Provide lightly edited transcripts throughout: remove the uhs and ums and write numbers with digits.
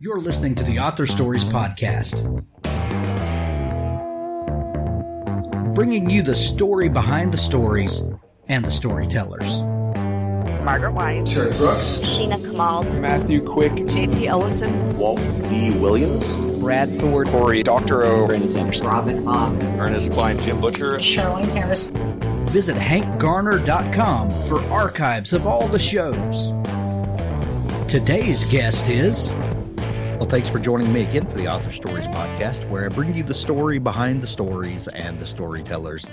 You're listening to the Author Stories Podcast, bringing you the story behind the stories and the storytellers. Margaret White, Terry Brooks, Sheena Kamal, Matthew Quick, JT Ellison, Walt D. Williams, Brad Thor, Corey, Dr. O, Brandon Sanders, Robin Mom, Ernest Klein, Jim Butcher, Sherwin Harris. Visit hankgarner.com for archives of all the shows. Today's guest is... Well, thanks for joining me again for the Author Stories Podcast, where I bring you the story behind the stories and the storytellers.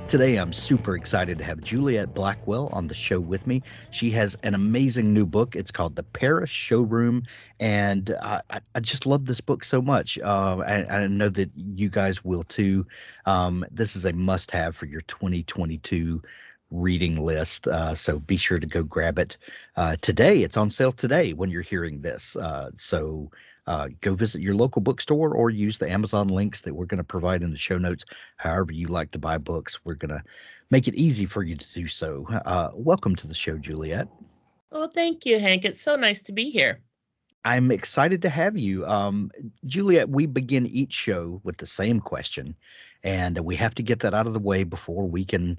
Today, I'm super excited to have Juliet Blackwell on the show with me. She has an amazing new book. It's called The Paris Showroom, and I just love this book so much. I know that you guys will too. This is a must-have for your 2022 reading list, so be sure to go grab it today. It's on sale today when you're hearing this, so go visit your local bookstore or use the Amazon links that we're going to provide in the show notes. However you like to buy books, we're going to make it easy for you to do so. Welcome to the show, Juliet. Well, thank you, Hank. It's so nice to be here. I'm excited to have you. Juliet, we begin each show with the same question, and we have to get that out of the way before we can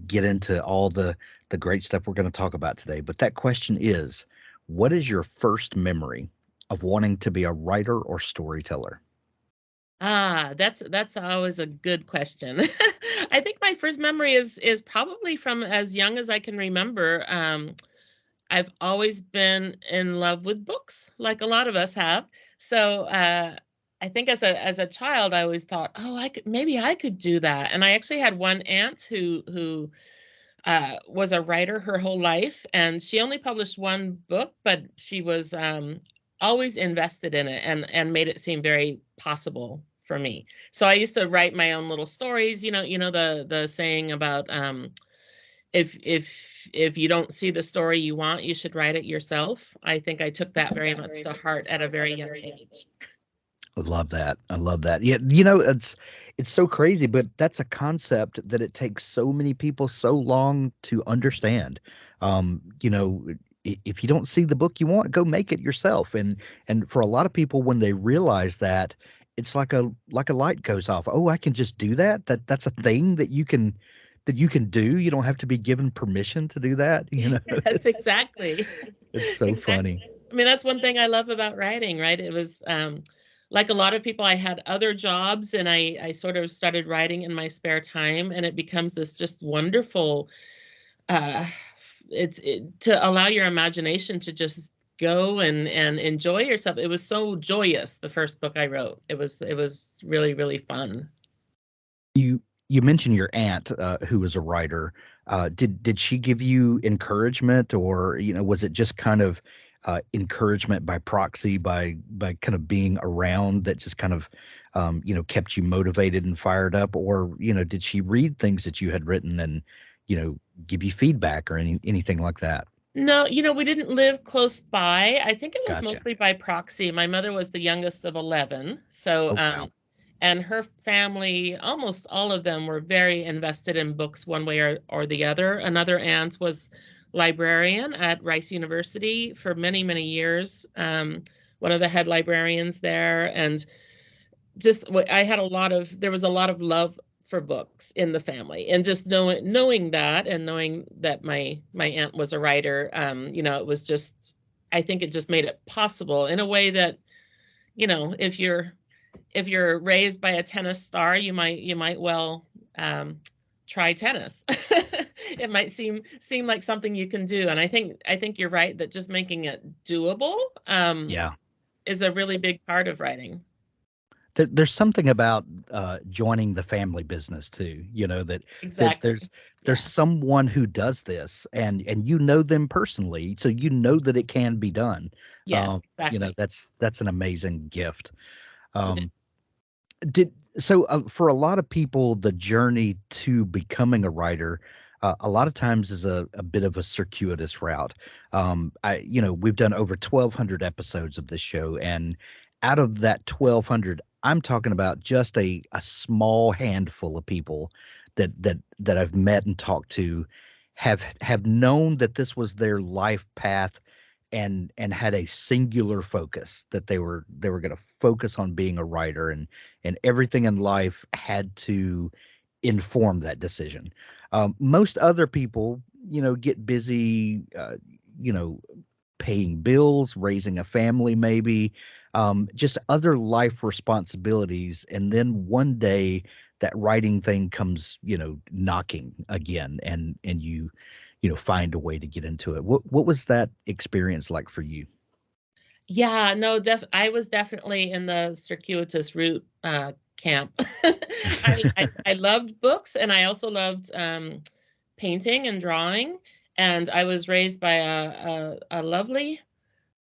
get into all the great stuff we're going to talk about today. But that question is, what is your first memory of wanting to be a writer or storyteller? That's always a good question. I think my first memory is probably from as young as I can remember. I've always been in love with books, like a lot of us have. So I think as a child, I always thought, maybe I could do that. And I actually had one aunt who was a writer her whole life, and she only published one book, but she was always invested in it and made it seem very possible for me. So I used to write my own little stories. You know the saying about if you don't see the story you want, you should write it yourself. I think I took that very much to heart at a very young age. I love that. Yeah, it's so crazy, but that's a concept that it takes so many people so long to understand. If you don't see the book you want, go make it yourself. And for a lot of people, when they realize that, it's like a light goes off. Oh, I can just do that. That's a thing that you can do. You don't have to be given permission to do that. Yes, exactly. It's so funny. I mean, that's one thing I love about writing, right? It was like a lot of people, I had other jobs, and I sort of started writing in my spare time, and it becomes this just wonderful to allow your imagination to just go and enjoy yourself. It was so joyous, the first book I wrote. It was really, really fun. You mentioned your aunt who was a writer. Did she give you encouragement, or was it just kind of encouragement by proxy, by kind of being around, that just kind of kept you motivated and fired up? Or did she read things that you had written and give you feedback or anything like that? No, we didn't live close by. I think it was Gotcha. mostly by proxy. My mother was the youngest of 11. So, wow. And her family, almost all of them were very invested in books one way or the other. Another aunt was librarian at Rice University for many, many years. One of the head librarians there. And just, there was a lot of love for books in the family, and just knowing that, and knowing that my aunt was a writer, it was just, I think it just made it possible in a way that, if you're raised by a tennis star, you might well try tennis. It might seem like something you can do, and I think you're right that just making it doable is a really big part of writing. There's something about joining the family business too, that, Exactly. that there's someone who does this, and them personally, so that it can be done. Yes, exactly. That's an amazing gift. For a lot of people, the journey to becoming a writer, a lot of times is a bit of a circuitous route. We've done over 1,200 episodes of this show, and out of that 1,200, I'm talking about just a small handful of people that I've met and talked to have known that this was their life path and had a singular focus that they were going to focus on being a writer, and everything in life had to inform that decision. Most other people, get busy, paying bills, raising a family, maybe just other life responsibilities, and then one day that writing thing comes, knocking again, and you find a way to get into it. What was that experience like for you? Yeah, no, I was definitely in the circuitous route camp. I loved books, and I also loved painting and drawing. And I was raised by a lovely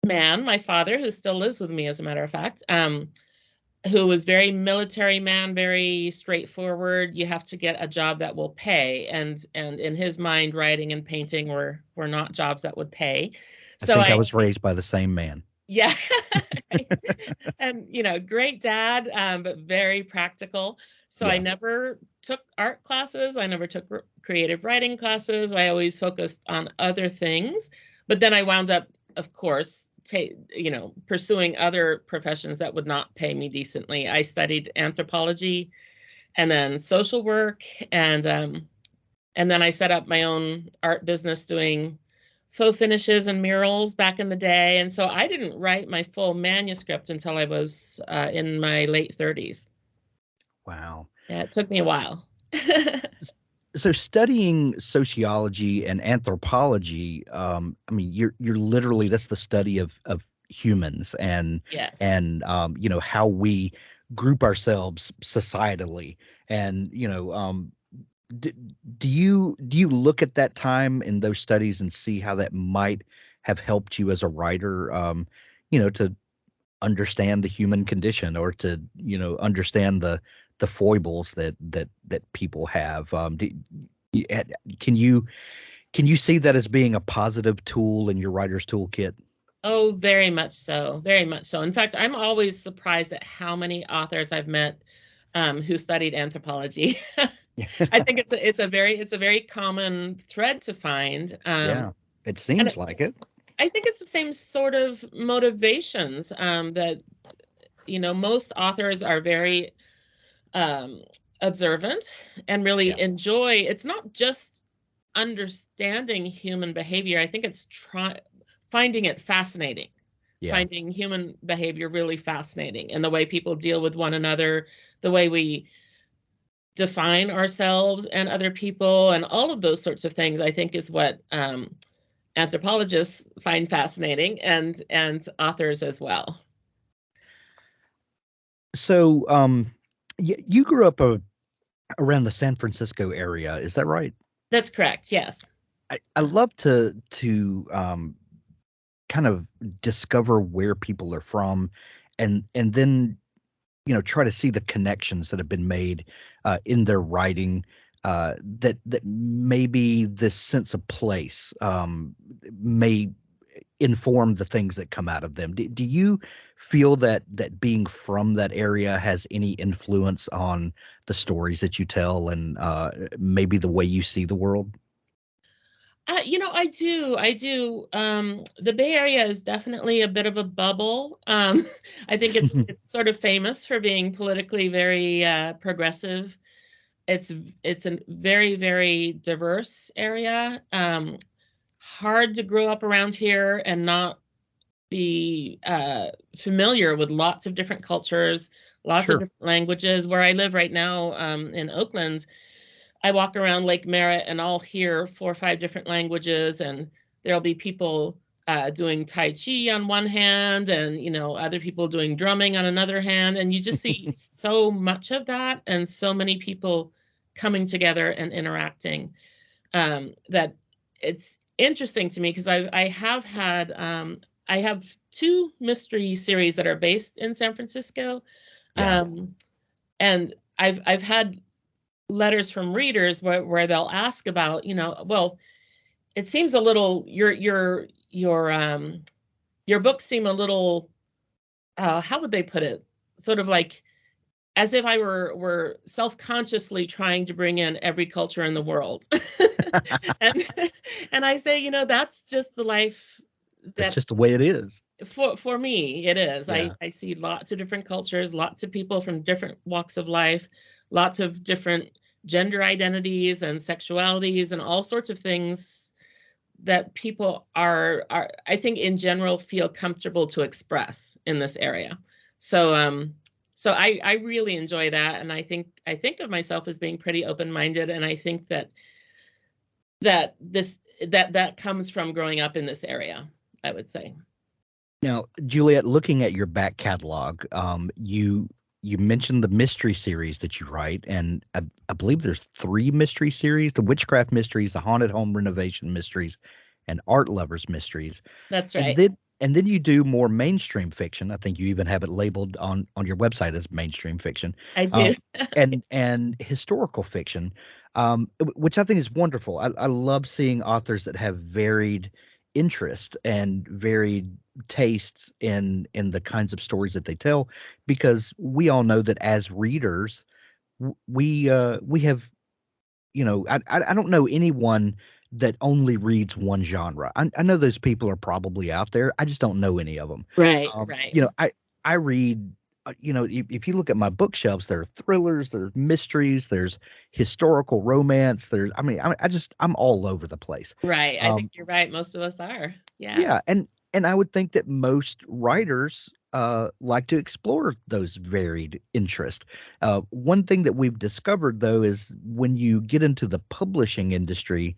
man, my father, who still lives with me, as a matter of fact, who was very military man, very straightforward. You have to get a job that will pay, and in his mind, writing and painting were not jobs that would pay. So I think I was raised by the same man. Yeah. Right. And, great dad, but very practical. So I never took art classes. I never took creative writing classes. I always focused on other things. But then I wound up, of course, pursuing other professions that would not pay me decently. I studied anthropology and then social work. And then I set up my own art business doing faux finishes and murals back in the day. And so I didn't write my full manuscript until I was in my late 30s. Wow. Yeah, it took me a while. So studying sociology and anthropology, you're literally, that's the study of humans and yes. and how we group ourselves societally. And do you look at that time in those studies and see how that might have helped you as a writer, to understand the human condition, or to understand the foibles that people have? Can you see that as being a positive tool in your writer's toolkit? Oh, very much so. Very much so. In fact, I'm always surprised at how many authors I've met who studied anthropology. I think it's a very common thread to find. Yeah, it seems like it. I think it's the same sort of motivations that most authors are very observant and really enjoy. It's not just understanding human behavior. I think it's finding it fascinating. Finding human behavior really fascinating, and the way people deal with one another, the way we define ourselves and other people, and all of those sorts of things, I think is what anthropologists find fascinating, and authors as well. So you grew up around the San Francisco area, is that right? That's correct, yes. I love to kind of discover where people are from, and then try to see the connections that have been made in their writing, that maybe this sense of place may inform the things that come out of them. Do you feel that being from that area has any influence on the stories that you tell, and maybe the way you see the world? I do. The Bay Area is definitely a bit of a bubble. I think it's sort of famous for being politically very progressive. It's a very, very diverse area. Hard to grow up around here and not be familiar with lots of different cultures, lots of different languages. Where I live right now in Oakland, I walk around Lake Merritt and I'll hear 4 or 5 different languages, and there'll be people doing Tai Chi on one hand, and other people doing drumming on another hand, and you just see so much of that, and so many people coming together and interacting, that it's interesting to me, because I have 2 mystery series that are based in San Francisco, and I've had letters from readers where they'll ask about, well, it seems a little, your books seem a little, how would they put it? Sort of like as if I were self-consciously trying to bring in every culture in the world. and I say, that's just the life That's just the way it is. For me, it is. Yeah. I see lots of different cultures, lots of people from different walks of life, lots of different gender identities and sexualities and all sorts of things that people are I think in general feel comfortable to express in this area. So so I really enjoy that, and I think of myself as being pretty open-minded, and I think that comes from growing up in this area, I would say. Now, Juliet, looking at your back catalog, you mentioned the mystery series that you write, and I believe there's 3 mystery series: the witchcraft mysteries, the haunted home renovation mysteries, and art lovers mysteries. That's right. And then you do more mainstream fiction. I think you even have it labeled on your website as mainstream fiction. I do. And historical fiction, which I think is wonderful. I love seeing authors that have varied interest and varied tastes in the kinds of stories that they tell, because we all know that as readers, we have, I don't know anyone that only reads one genre. I know those people are probably out there. I just don't know any of them. Right, right. I read, if you look at my bookshelves, there are thrillers, there's mysteries, there's historical romance. I'm all over the place. Right. I think you're right. Most of us are. Yeah. Yeah. And I would think that most writers like to explore those varied interests. One thing that we've discovered, though, is when you get into the publishing industry,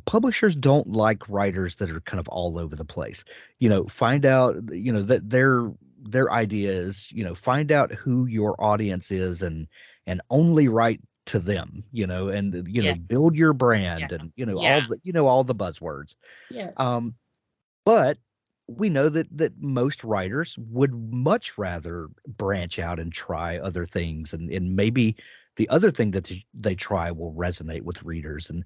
publishers don't like writers that are kind of all over the place. Find out, that their idea is, find out who your audience is and only write to them, and Yes. build your brand, Yeah. and Yeah. all the buzzwords. Yes. But we know that most writers would much rather branch out and try other things, and maybe the other thing that they try will resonate with readers. And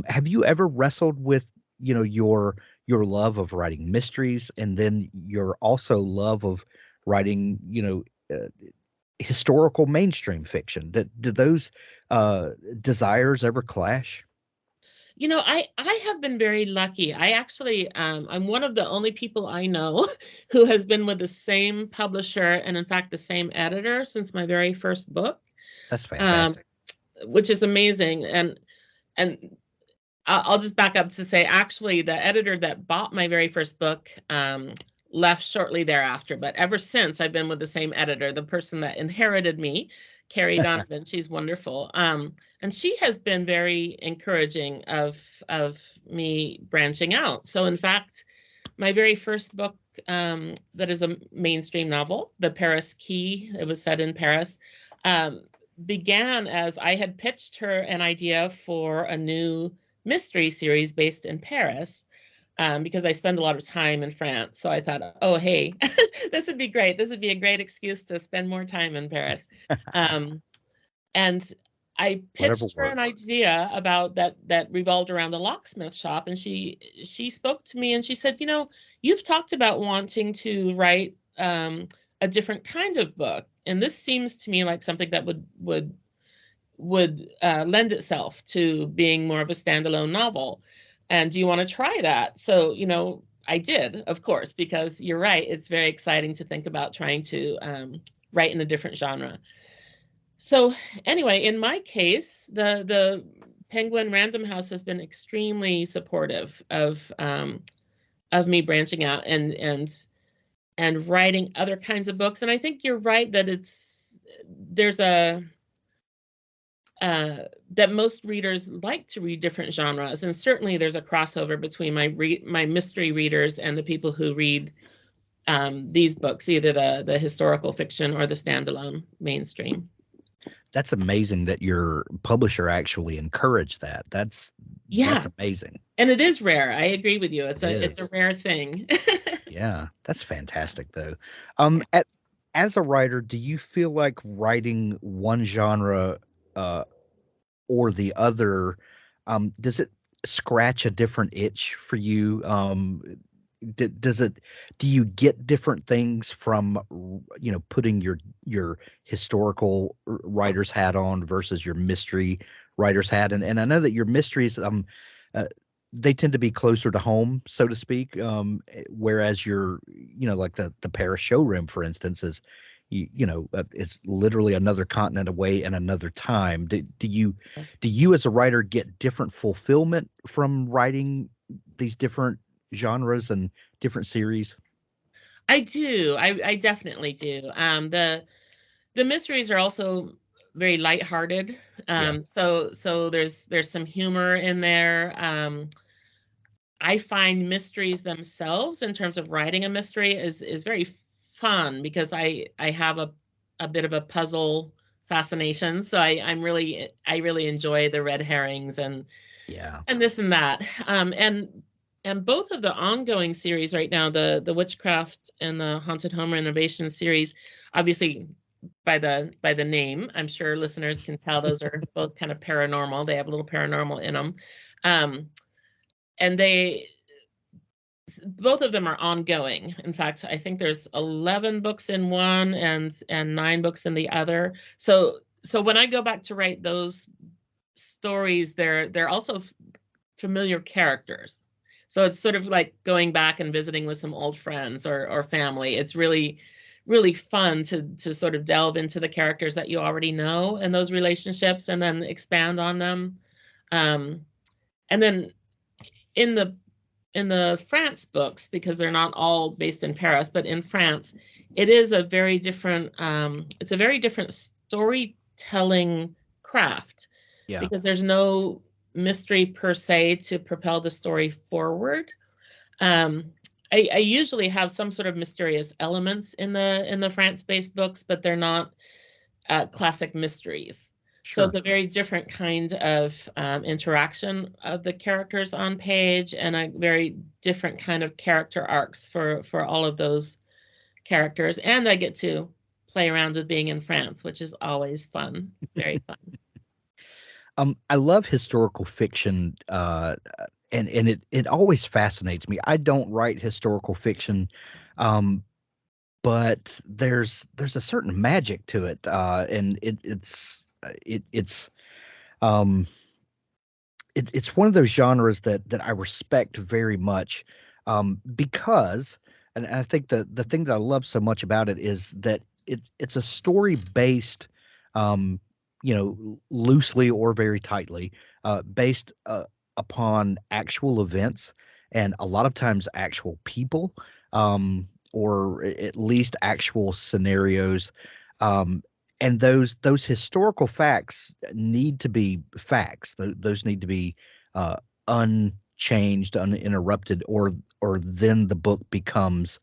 have you ever wrestled with your love of writing mysteries, and then your also love of writing historical mainstream fiction? Did those desires ever clash? I have been very lucky. I actually, I'm one of the only people I know who has been with the same publisher and, in fact, the same editor since my very first book. That's fantastic. Which is amazing. And I'll just back up to say, actually, the editor that bought my very first book left shortly thereafter. But ever since, I've been with the same editor. The person that inherited me, Carrie Donovan, she's wonderful. And she has been very encouraging of me branching out. So, in fact, my very first book that is a mainstream novel, The Paris Key, it was set in Paris, began as I had pitched her an idea for a new mystery series based in Paris, because I spend a lot of time in France. So I thought, oh, hey, this would be great. This would be a great excuse to spend more time in Paris. And I pitched her an idea about that revolved around a locksmith shop. And she spoke to me and she said, you've talked about wanting to write a different kind of book. And this seems to me like something that would lend itself to being more of a standalone novel. And do you want to try that? So, I did, of course, because you're right. It's very exciting to think about trying to write in a different genre. So anyway, in my case, the Penguin Random House has been extremely supportive of me branching out and writing other kinds of books. And I think you're right that that most readers like to read different genres, and certainly there's a crossover between my mystery readers and the people who read these books, either the historical fiction or the standalone mainstream. That's amazing that your publisher actually encouraged that. That's amazing. And it is rare. I agree with you. It's a rare thing. Yeah, that's fantastic though. As a writer, do you feel like writing one genre or the other, does it scratch a different itch for you? Do you get different things from putting your historical writer's hat on versus your mystery writer's hat? And I know that your mysteries, they tend to be closer to home, so to speak. Whereas like the Paris Showroom, for instance, is, it's literally another continent away and another time. Do you as a writer get different fulfillment from writing these different genres and different series? I do. I definitely do. The mysteries are also very lighthearted. So there's some humor in there. I find mysteries themselves, in terms of writing a mystery, is very fun, because I have a bit of a puzzle fascination. So I really enjoy the red herrings and this and that. And both of the ongoing series right now, the Witchcraft and the Haunted Home Renovation series, obviously by the name, I'm sure listeners can tell those are both kind of paranormal. They have a little paranormal in them. And both of them are ongoing. In fact, I think there's 11 books in one and 9 books in the other. So when I go back to write those stories, they're also familiar characters. So it's sort of like going back and visiting with some old friends or family. It's really, really fun to sort of delve into the characters that you already know and those relationships, and then expand on them. And then in the France books, because they're not all based in Paris, but in France, it is a very different, it's a very different storytelling craft. Yeah. Because there's no mystery per se to propel the story forward. I usually have some sort of mysterious elements in the France-based books, but they're not classic mysteries. Sure. So it's a very different kind of interaction of the characters on page, and a very different kind of character arcs for all of those characters. And I get to play around with being in France, which is always fun, very fun. I love historical fiction, and it always fascinates me. I don't write historical fiction, but there's a certain magic to it, and it's one of those genres that I respect very much, because, and I think the thing that I love so much about it is that it's a story based, loosely or very tightly, based upon actual events, and a lot of times actual people, or at least actual scenarios. And those historical facts need to be facts. Those need to be unchanged, uninterrupted, or then the book becomes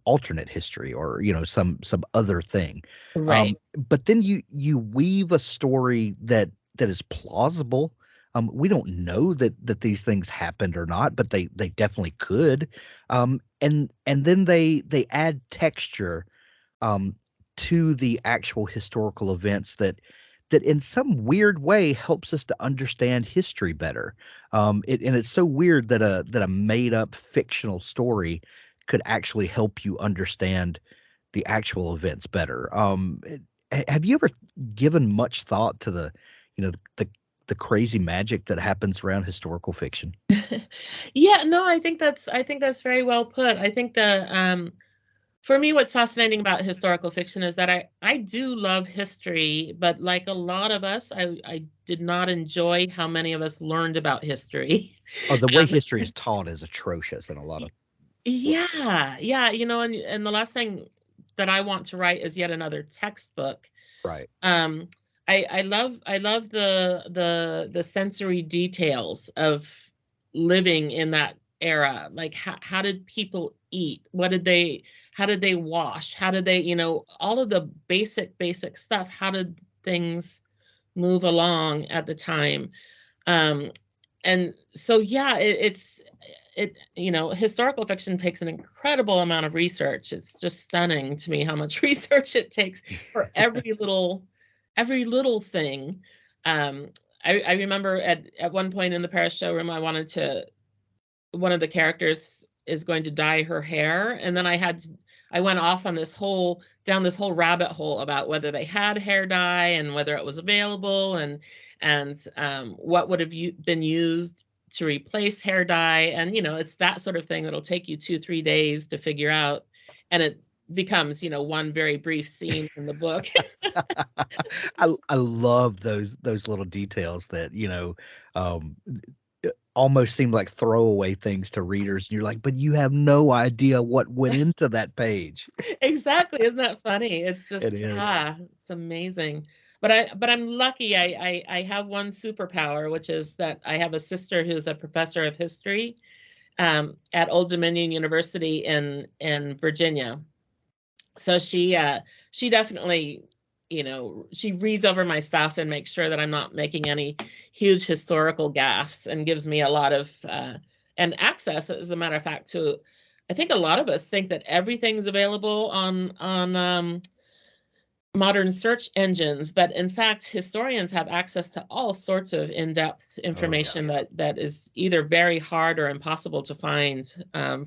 alternate history, or some other thing. Right. But then you weave a story that is plausible. We don't know that these things happened or not, but they definitely could. And then they add texture to the actual historical events that in some weird way helps us to understand history better. And it's so weird that a made up fictional story could actually help you understand the actual events better. Have you ever given much thought to the crazy magic that happens around historical fiction? Yeah, no, I think that's very well put. I think for me, what's fascinating about historical fiction is that I do love history, but like a lot of us, I did not enjoy how many of us learned about history. Oh, the way history is taught is atrocious in a lot of. Yeah. And the last thing that I want to write is yet another textbook. Right. I love the sensory details of living in that era. Like how did people eat? How did they wash? How did they, all of the basic stuff. How did things move along at the time? And so, yeah, historical fiction takes an incredible amount of research. It's just stunning to me how much research it takes for every little thing. I remember at one point in the Paris Showroom, one of the characters is going to dye her hair, and then I went off on down this whole rabbit hole about whether they had hair dye and whether it was available, and what would have been used to replace hair dye. And, it's that sort of thing that'll take you 2-3 days to figure out. And it becomes, one very brief scene in the book. I love those little details that, almost seem like throwaway things to readers. And you're like, but you have no idea what went into that page. Exactly. Isn't that funny? It's just, It is. it's amazing. But I'm lucky. I have one superpower, which is that I have a sister who's a professor of history at Old Dominion University in Virginia. So she definitely, she reads over my stuff and makes sure that I'm not making any huge historical gaffes, and gives me a lot of and access, as a matter of fact, to, I think a lot of us think that everything's available on modern search engines, but in fact, historians have access to all sorts of in-depth information that is either very hard or impossible to find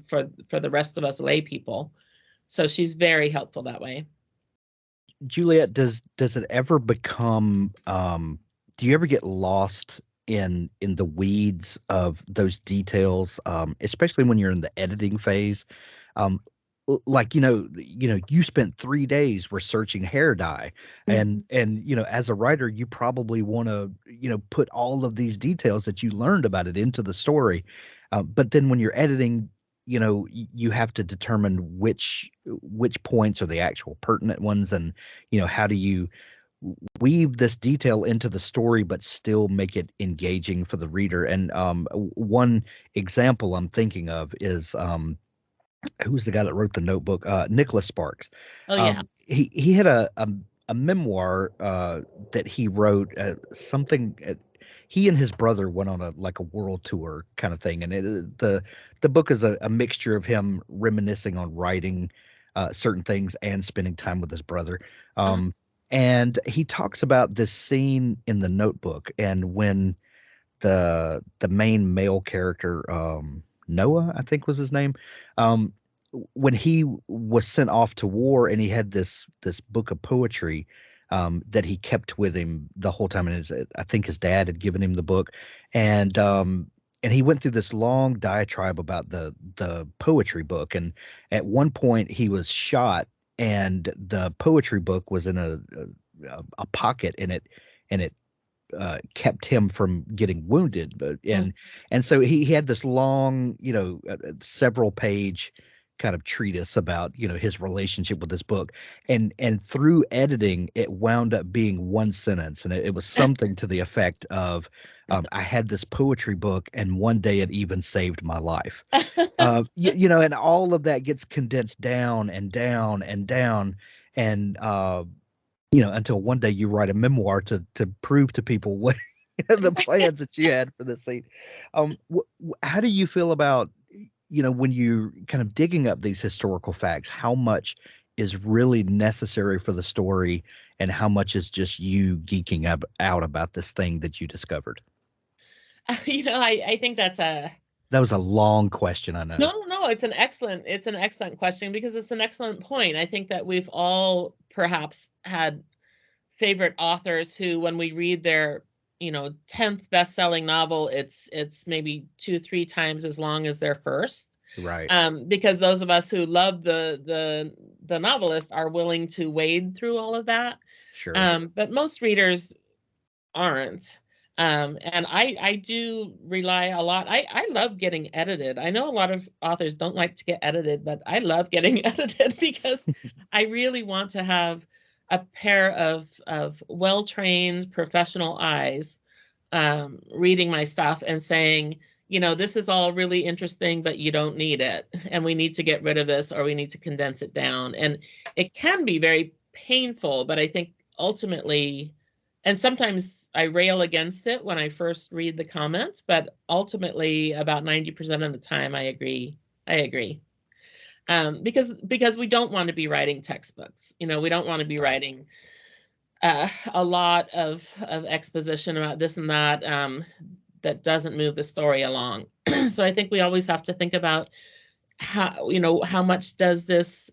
for the rest of us lay people. So she's very helpful that way. Juliet, does it ever become, do you ever get lost in the weeds of those details, especially when you're in the editing phase? Like, you spent 3 days researching hair dye, and as a writer, you probably want to, put all of these details that you learned about it into the story. But then when you're editing, you have to determine which points are the actual pertinent ones, and, how do you weave this detail into the story but still make it engaging for the reader. And one example I'm thinking of is who's the guy that wrote the Notebook? Nicholas Sparks. Oh yeah. He had a memoir that he wrote, something. He and his brother went on a world tour kind of thing, and the book is a mixture of him reminiscing on writing certain things and spending time with his brother. And he talks about this scene in the Notebook, and when the main male character, Noah, I think was his name, when he was sent off to war, and he had this book of poetry that he kept with him the whole time, and I think his dad had given him the book, and he went through this long diatribe about the poetry book, and at one point he was shot, and the poetry book was in a pocket in it, and it kept him from getting wounded. But and so he had this long, several page kind of treatise about, his relationship with this book, and through editing it wound up being one sentence, and it was something to the effect of, I had this poetry book, and one day it even saved my life. And all of that gets condensed down and down and down, and until one day you write a memoir to prove to people what the plans that you had for this scene. How do you feel about, when you're kind of digging up these historical facts, how much is really necessary for the story, and how much is just you geeking out about this thing that you discovered? I think that was a long question, I know. No, it's an excellent question, because it's an excellent point. I think that we've all perhaps had favorite authors who, when we read their 10th best-selling novel, it's maybe 2-3 times as long as their first. Right. Because those of us who love the novelist are willing to wade through all of that. Sure. But most readers aren't. And I do rely a lot. I love getting edited. I know a lot of authors don't like to get edited, but I love getting edited, because I really want to have a pair of well-trained professional eyes reading my stuff and saying, this is all really interesting, but you don't need it, and we need to get rid of this, or we need to condense it down. And it can be very painful, but I think ultimately, and sometimes I rail against it when I first read the comments, but ultimately about 90% of the time I agree. Because we don't want to be writing textbooks. We don't want to be writing a lot of exposition about this and that that doesn't move the story along. So I think we always have to think about how much does this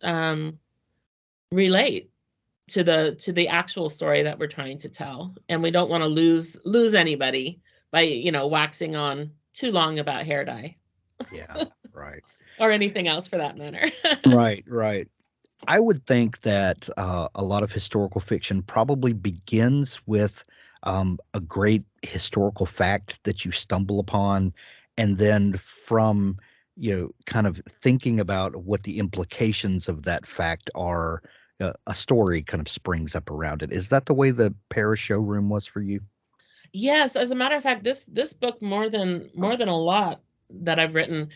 relate to the actual story that we're trying to tell, and we don't want to lose anybody by waxing on too long about hair dye. Yeah, right. Or anything else for that matter. Right, right. I would think that a lot of historical fiction probably begins with a great historical fact that you stumble upon, and then from kind of thinking about what the implications of that fact are, a story kind of springs up around it. Is that the way the Paris Showroom was for you? Yes, as a matter of fact, this book more than a lot that I've written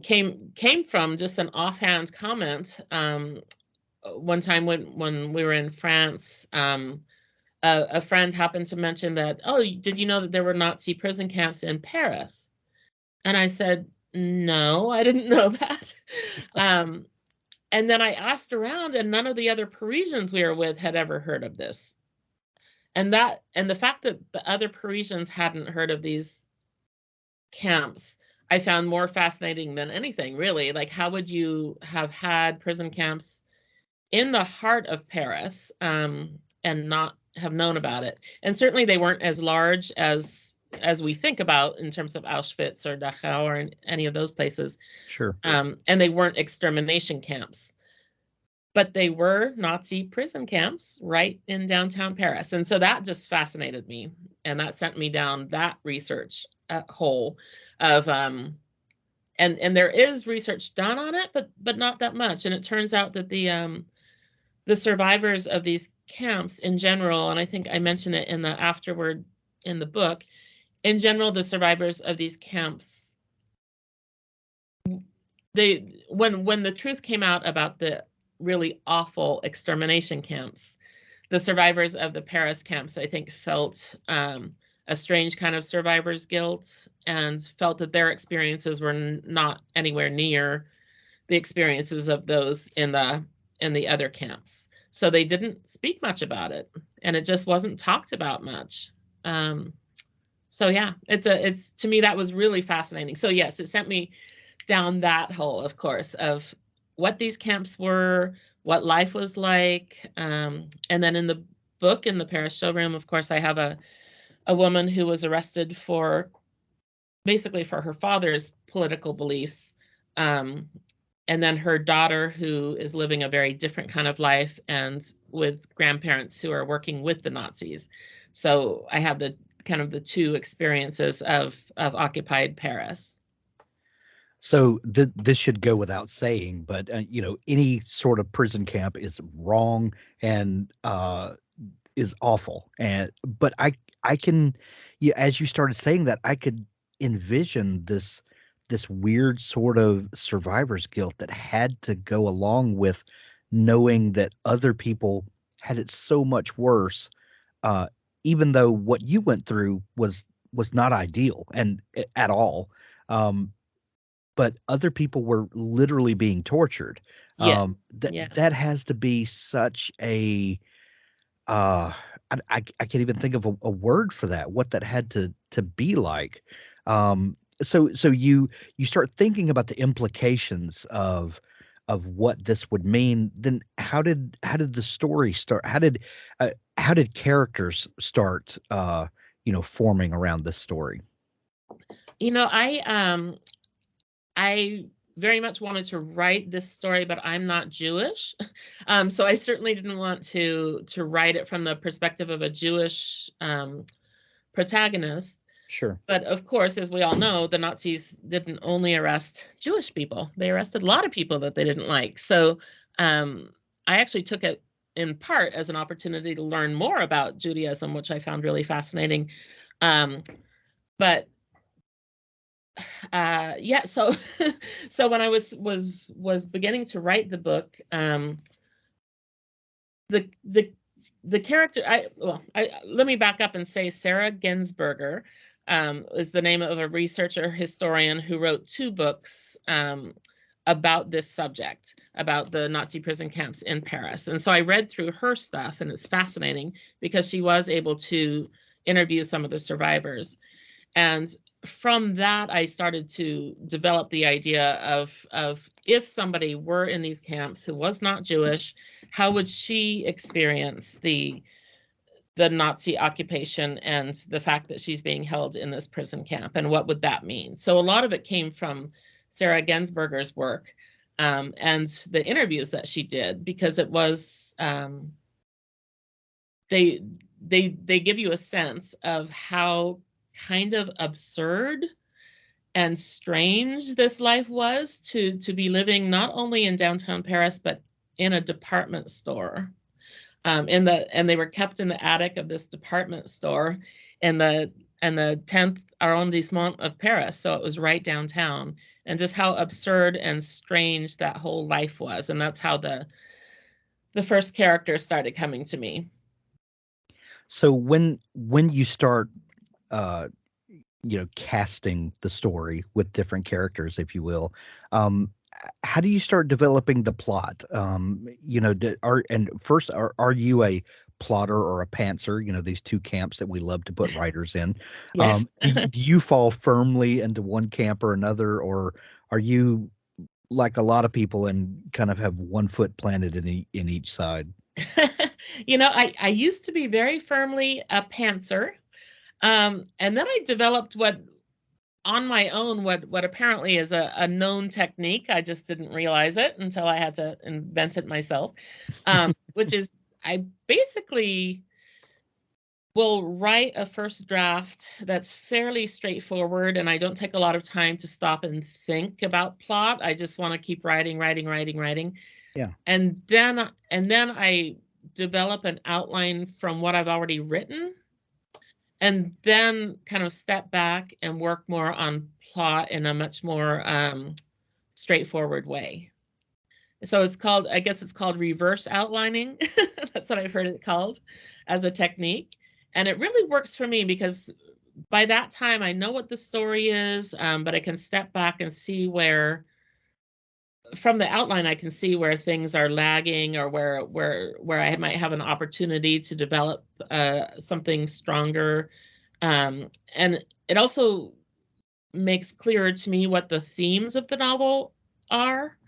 came from just an offhand comment. One time when we were in France, a friend happened to mention that, oh, did you know that there were Nazi prison camps in Paris? And I said, no, I didn't know that. And then I asked around, and none of the other Parisians we were with had ever heard of this. And the fact that the other Parisians hadn't heard of these camps, I found more fascinating than anything, really. Like, how would you have had prison camps in the heart of Paris and not have known about it? And certainly they weren't as large as we think about in terms of Auschwitz or Dachau or any of those places. Sure. And they weren't extermination camps, but they were Nazi prison camps right in downtown Paris. And so that just fascinated me. And that sent me down that research hole of, and there is research done on it, but not that much. And it turns out that the survivors of these camps in general, and I think I mentioned it in the afterword in the book, in general, the survivors of these camps, when the truth came out about the really awful extermination camps, the survivors of the Paris camps, I think, felt a strange kind of survivor's guilt and felt that their experiences were not anywhere near the experiences of those in the other camps. So they didn't speak much about it, and it just wasn't talked about much. So yeah, it's to me that was really fascinating. So yes, it sent me down that hole, of course, of what these camps were, what life was like. And then in the book, in the Paris Showroom, of course, I have a woman who was arrested basically for her father's political beliefs. And then her daughter, who is living a very different kind of life and with grandparents who are working with the Nazis. So I have the two experiences of occupied Paris. So this should go without saying, but any sort of prison camp is wrong and is awful. But I can, as you started saying that, I could envision this weird sort of survivor's guilt that had to go along with knowing that other people had it so much worse, even though what you went through was not ideal and at all. But other people were literally being tortured. Yeah. That has to be such a I can't even think of a word for that, what that had to be like. So you start thinking about the implications of what this would mean. Then how did the story start? How did characters start forming around this story? I very much wanted to write this story, but I'm not Jewish. So I certainly didn't want to write it from the perspective of a Jewish protagonist. Sure. But of course, as we all know, the Nazis didn't only arrest Jewish people. They arrested a lot of people that they didn't like. So I actually took it in part as an opportunity to learn more about Judaism, which I found really fascinating. But so when I was beginning to write the book, the character, let me back up and say Sarah Ginsberger is the name of a researcher historian who wrote 2 books about this subject, about the Nazi prison camps in Paris. And so I read through her stuff, and it's fascinating because she was able to interview some of the survivors. And from that, I started to develop the idea of if somebody were in these camps who was not Jewish, how would she experience the the Nazi occupation and the fact that she's being held in this prison camp, and what would that mean. So a lot of it came from Sarah Gensberger's work, and the interviews that she did, because it was they give you a sense of how kind of absurd and strange this life was, to be living not only in downtown Paris but in a department store. And they were kept in the attic of this department store in the 10th arrondissement of Paris, so it was right downtown, and just how absurd and strange that whole life was. And that's how the first character started coming to me. So when you start casting the story with different characters, if you will, how do you start developing the plot? Are you a plotter or a pantser? These two camps that we love to put writers in. Yes. Do you fall firmly into one camp or another, or are you like a lot of people and kind of have one foot planted in each side? I used to be very firmly a pantser, and then I developed what apparently is a known technique. I just didn't realize it until I had to invent it myself, which is I basically will write a first draft that's fairly straightforward, and I don't take a lot of time to stop and think about plot. I just want to keep writing. Yeah. And then I develop an outline from what I've already written, and then kind of step back and work more on plot in a much more straightforward way. So I guess it's called reverse outlining. That's what I've heard it called as a technique. And it really works for me because by that time I know what the story is, but I can step back and see where, from the outline, I can see where things are lagging, or where I might have an opportunity to develop something stronger. And it also makes clearer to me what the themes of the novel are.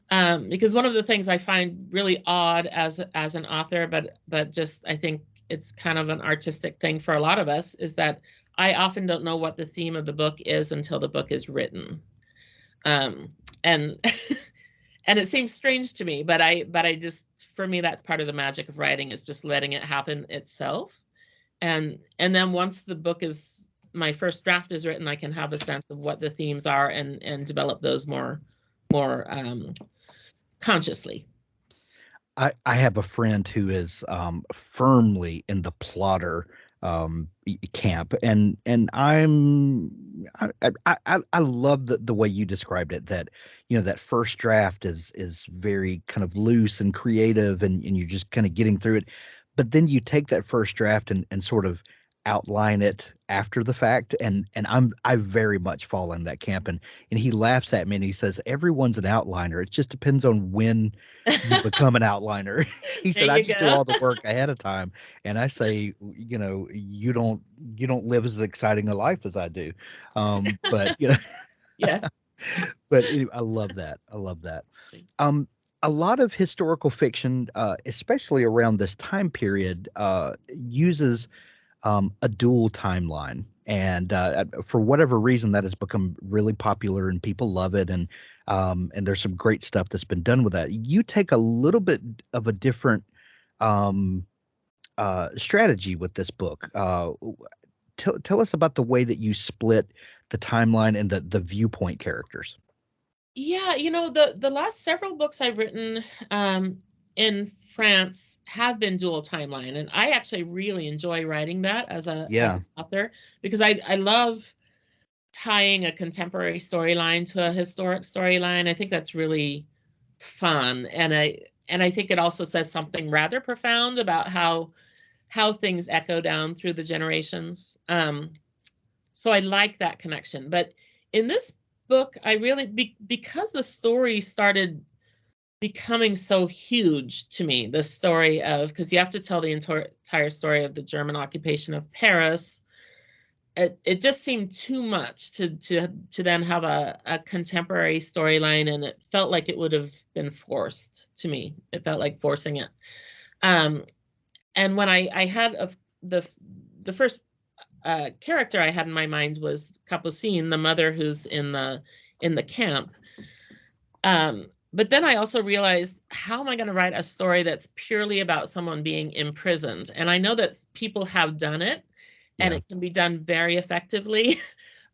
Because one of the things I find really odd as an author, but just I think it's kind of an artistic thing for a lot of us, is that I often don't know what the theme of the book is until the book is written. And and it seems strange to me, but I just, for me, that's part of the magic of writing, is just letting it happen itself. And then once my first draft is written, I can have a sense of what the themes are and develop those more consciously. I have a friend who is firmly in the plotter camp, and I love the way you described it, that that first draft is very kind of loose and creative, and you're just kind of getting through it, but then you take that first draft and sort of outline it after the fact, and I very much fall in that camp, and he laughs at me and he says, everyone's an outliner, it just depends on when you become an outliner. He said, I just do all the work ahead of time, and I say, you don't live as exciting a life as I do, but Yeah. But anyway, I love that. A lot of historical fiction, especially around this time period, uses a dual timeline, and for whatever reason that has become really popular and people love it, and there's some great stuff that's been done with that. You take a little bit of a different strategy with this book. Tell us about the way that you split the timeline and the viewpoint characters. Yeah, the last several books I've written in France have been dual timeline, and I actually really enjoy writing that as an author, because I love tying a contemporary storyline to a historic storyline. I think that's really fun, and I think it also says something rather profound about how things echo down through the generations. So I like that connection. But in this book, I really, because the story started becoming so huge to me, the story of, because you have to tell the entire story of the German occupation of Paris, it just seemed too much to then have a contemporary storyline, and it felt like it would have been forced to me. It felt like forcing it. when I had the first character I had in my mind was Capucine, the mother who's in the camp. But then I also realized, how am I going to write a story that's purely about someone being imprisoned? And I know that people have done it, and it can be done very effectively.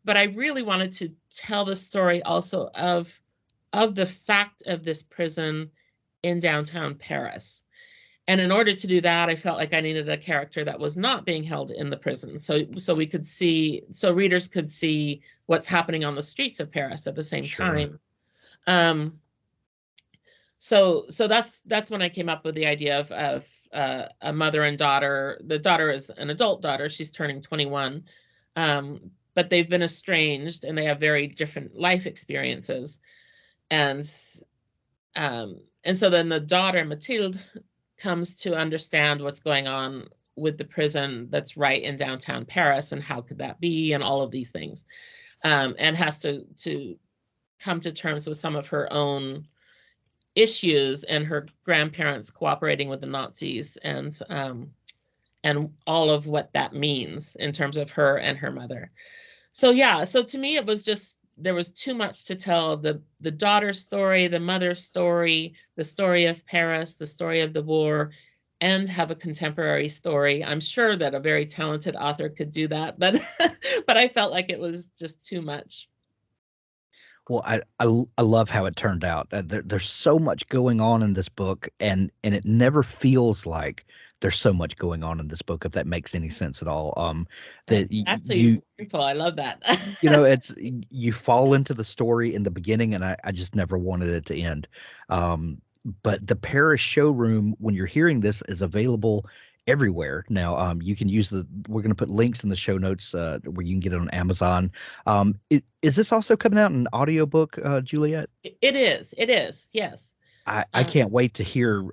But I really wanted to tell the story also of the fact of this prison in downtown Paris. And in order to do that, I felt like I needed a character that was not being held in the prison. So we could see, so readers could see what's happening on the streets of Paris at the same time. So that's when I came up with the idea of a mother and daughter. The daughter is an adult daughter. She's turning 21. But they've been estranged and they have very different life experiences. And so then the daughter, Mathilde, comes to understand what's going on with the prison that's right in downtown Paris, and how could that be, and all of these things, and has to come to terms with some of her own issues and her grandparents cooperating with the Nazis, and all of what that means in terms of her and her mother. So to me it was just, there was too much to tell. The daughter's story, the mother's story, the story of Paris, the story of the war, and have a contemporary story. I'm sure that a very talented author could do that, but I felt like it was just too much. Well, I love how it turned out. There's so much going on in this book, and it never feels like there's so much going on in this book, if that makes any sense at all. That Actually, wonderful. I love that. It's, you fall into the story in the beginning, and I just never wanted it to end. But the Paris Showroom, when you're hearing this, is available everywhere now. You can use we're going to put links in the show notes where you can get it on Amazon. Is this also coming out in an audiobook, Juliet? It is. Yes. I can't wait to hear.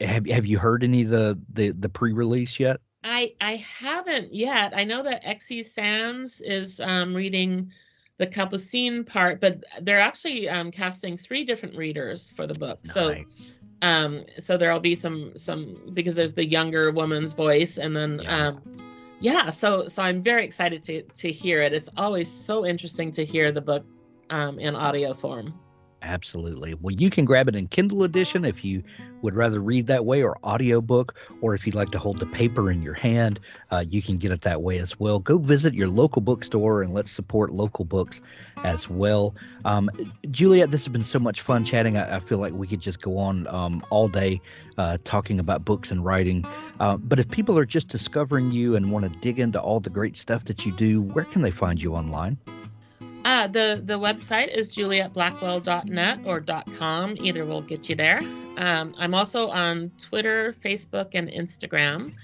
Have you heard any of the pre-release yet? I haven't yet. I know that Exie Sands is reading the Capucine part, but they're actually casting 3 different readers for the book. Nice. So there'll be some because there's the younger woman's voice, and then so I'm very excited to hear it. It's always so interesting to hear the book in audio form. Absolutely. Well, you can grab it in Kindle edition if you would rather read that way, or audiobook, or if you'd like to hold the paper in your hand, you can get it that way as well. Go visit your local bookstore, and let's support local books as well. Juliet, this has been so much fun chatting. I feel like we could just go on all day talking about books and writing. But if people are just discovering you and want to dig into all the great stuff that you do, where can they find you online? The website is julietblackwell.net or .com. Either will get you there. I'm also on Twitter, Facebook, and Instagram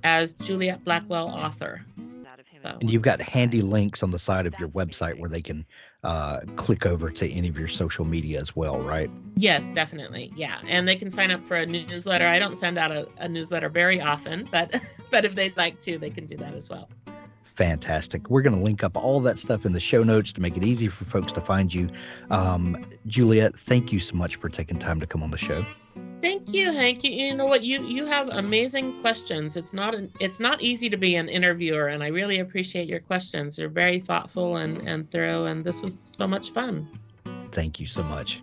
as Juliet Blackwell Author. And you've got handy links on the side of your website where they can click over to any of your social media as well, right? Yes, definitely. Yeah. And they can sign up for a newsletter. I don't send out a newsletter very often, but if they'd like to, they can do that as well. Fantastic. We're going to link up all that stuff in the show notes to make it easy for folks to find you. Juliet, thank you so much for taking time to come on the show. Thank you, Hank. You know what? You have amazing questions. It's not easy to be an interviewer, and I really appreciate your questions. They're very thoughtful and thorough, and this was so much fun. Thank you so much.